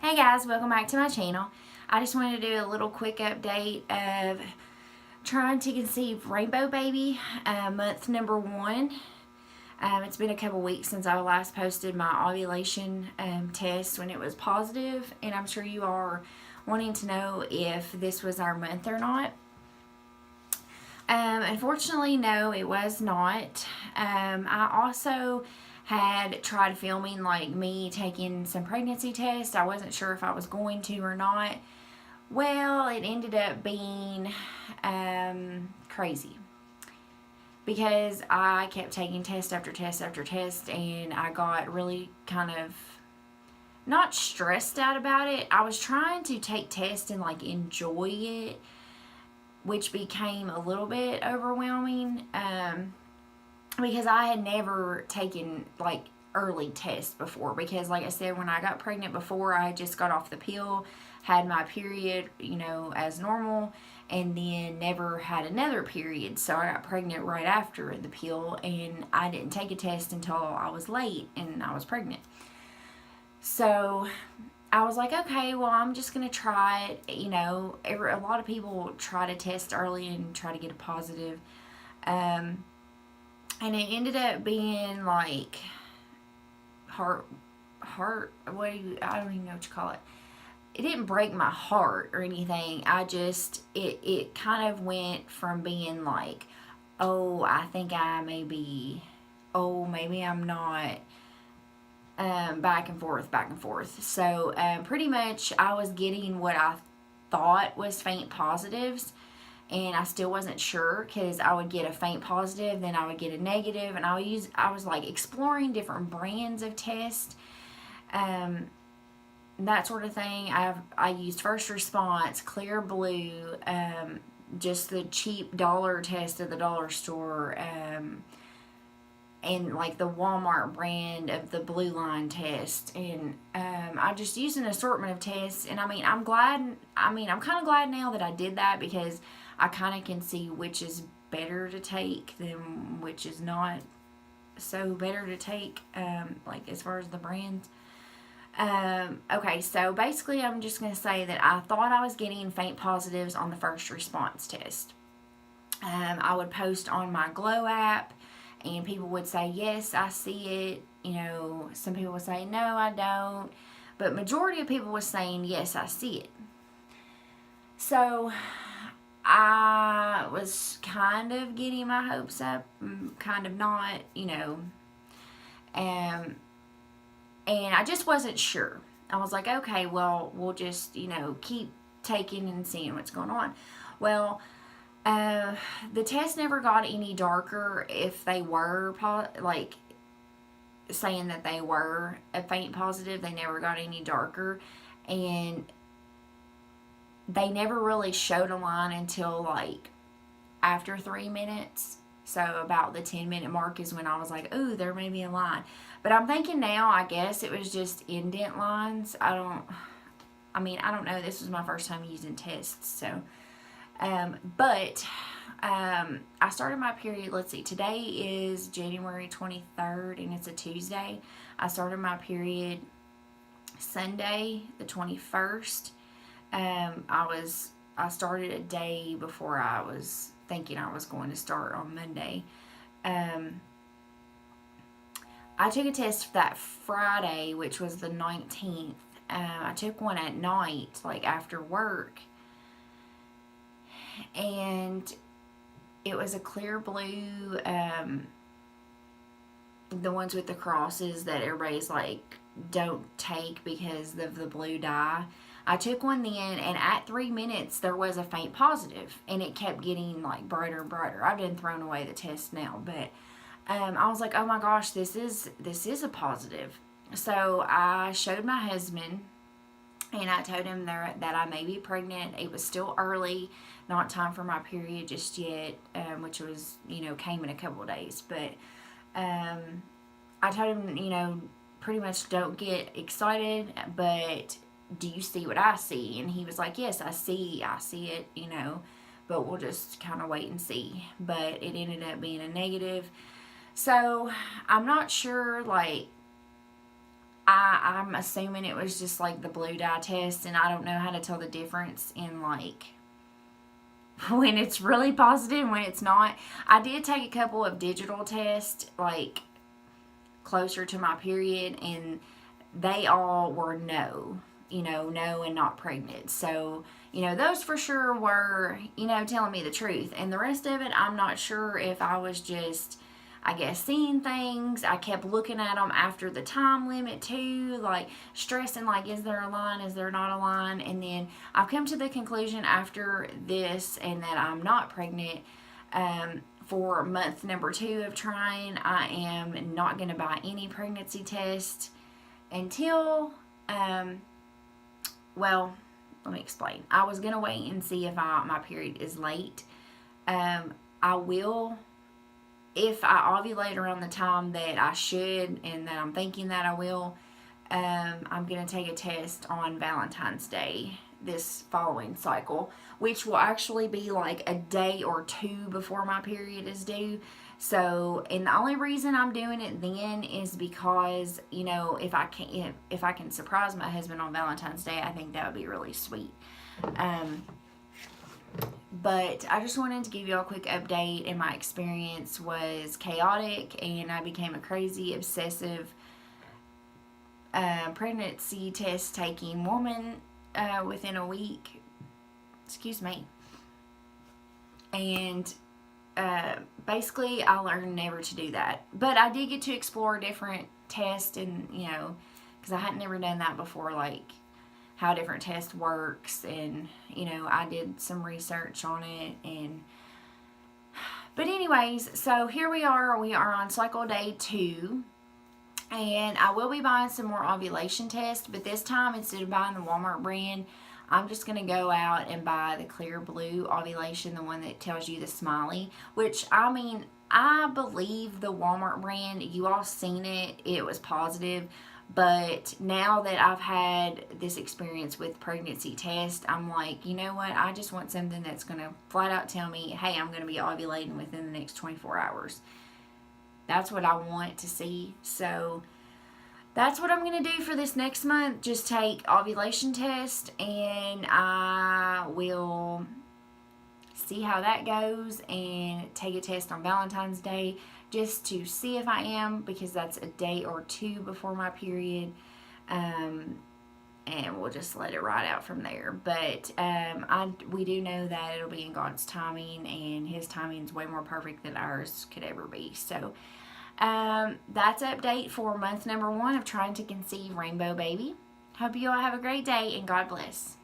Hey guys, welcome back to my channel. I just wanted to do a little quick update of trying to conceive Rainbow Baby, month number 1. It's been a couple weeks since I last posted my ovulation test when it was positive, and I'm sure you are wanting to know if this was our month or not. Unfortunately, no, it was not. I also had tried filming like me taking some pregnancy tests. I wasn't sure if I was going to or not. Well, it ended up being crazy because I kept taking test after test after test, and I got really kind of not stressed out about it. I was trying to take tests and like enjoy it, which became a little bit overwhelming. Because I had never taken like early tests before, because like I said, when I got pregnant before, I just got off the pill, had my period, as normal, and then never had another period. So I got pregnant right after the pill, and I didn't take a test until I was late and I was pregnant. So I was like, okay, well, I'm just going to try it. A lot of people try to test early and try to get a positive. And it ended up being like I don't even know what you call it. It didn't break my heart or anything. It kind of went from being like, oh, I think I may be, oh, maybe I'm not, back and forth. So, pretty much I was getting what I thought was faint positives, and I still wasn't sure, because I would get a faint positive, then I would get a negative, and I was like exploring different brands of tests, that sort of thing. I used First Response, Clear Blue, just the cheap dollar test at the dollar store, and like the Walmart brand of the Blue Line test, and I just used an assortment of tests. And I'm kind of glad now that I did that, because I kind of can see which is better to take than which is not so better to take, like as far as the brands. Okay, so basically I'm just going to say that I thought I was getting faint positives on the First Response test. I would post on my Glow app, and people would say, yes, I see it. Some people would say, no, I don't. But majority of people was saying, yes, I see it. So I was kind of getting my hopes up, kind of not, and I just wasn't sure. I was like, okay, well, we'll just, keep taking and seeing what's going on. Well, the test never got any darker if they were, like, saying that they were a faint positive. They never got any darker. And they never really showed a line until like after 3 minutes. So about the 10-minute mark is when I was like, ooh, there may be a line. But I'm thinking now, I guess it was just indent lines. I don't know. This was my first time using tests. So, but I started my period, let's see, today is January 23rd, and it's a Tuesday. I started my period Sunday, the 21st. I started a day before I was thinking I was going to start on Monday. I took a test that Friday, which was the 19th. I took one at night, like after work, and it was a Clear Blue, the ones with the crosses that everybody's like, don't take because of the blue dye. I took one then, and at 3 minutes there was a faint positive, and it kept getting like brighter and brighter. I've been throwing away the test now, but I was like, oh my gosh, this is a positive. So I showed my husband, and I told him that I may be pregnant. It was still early, not time for my period just yet, which was, came in a couple of days. But I told him, pretty much don't get excited, but do you see what I see? And he was like, yes, I see it, but we'll just kind of wait and see. But it ended up being a negative. So I'm not sure, like, I'm assuming it was just like the blue dye test, and I don't know how to tell the difference in like when it's really positive and when it's not. I did take a couple of digital tests like closer to my period, and they all were no, no and not pregnant. So, those for sure were, telling me the truth. And the rest of it, I'm not sure if I was just, I guess, seeing things. I kept looking at them after the time limit too, like stressing, like, is there a line? Is there not a line? And then I've come to the conclusion after this and that I'm not pregnant. For month number 2 of trying, I am not going to buy any pregnancy test until, well, let me explain. I was going to wait and see if my period is late. I will, if I ovulate around the time that I should and that I'm thinking that I will, I'm going to take a test on Valentine's Day this following cycle, which will actually be like a day or 2 before my period is due. So, and the only reason I'm doing it then is because, if I can surprise my husband on Valentine's Day, I think that would be really sweet. But I just wanted to give you all a quick update, and my experience was chaotic, and I became a crazy, obsessive pregnancy test taking woman within a week. Excuse me. And basically, I learned never to do that. But I did get to explore different tests, and because I hadn't never done that before, like how different test works, and I did some research on it. And but anyways, so here we are on cycle day 2, and I will be buying some more ovulation tests, but this time, instead of buying the Walmart brand, I'm just going to go out and buy the clear blue ovulation, the one that tells you the smiley, which, I believe the Walmart brand, you all seen it, it was positive, but now that I've had this experience with pregnancy test, I'm like, you know what, I just want something that's going to flat out tell me, hey, I'm going to be ovulating within the next 24 hours. That's what I want to see. So that's what I'm going to do for this next month. Just take ovulation test, and I will see how that goes, and take a test on Valentine's Day just to see if I am, because that's a day or 2 before my period. And we'll just let it ride out from there. But we do know that it'll be in God's timing, and His timing is way more perfect than ours could ever be. So that's an update for month number 1 of trying to conceive Rainbow Baby. Hope you all have a great day, and God bless.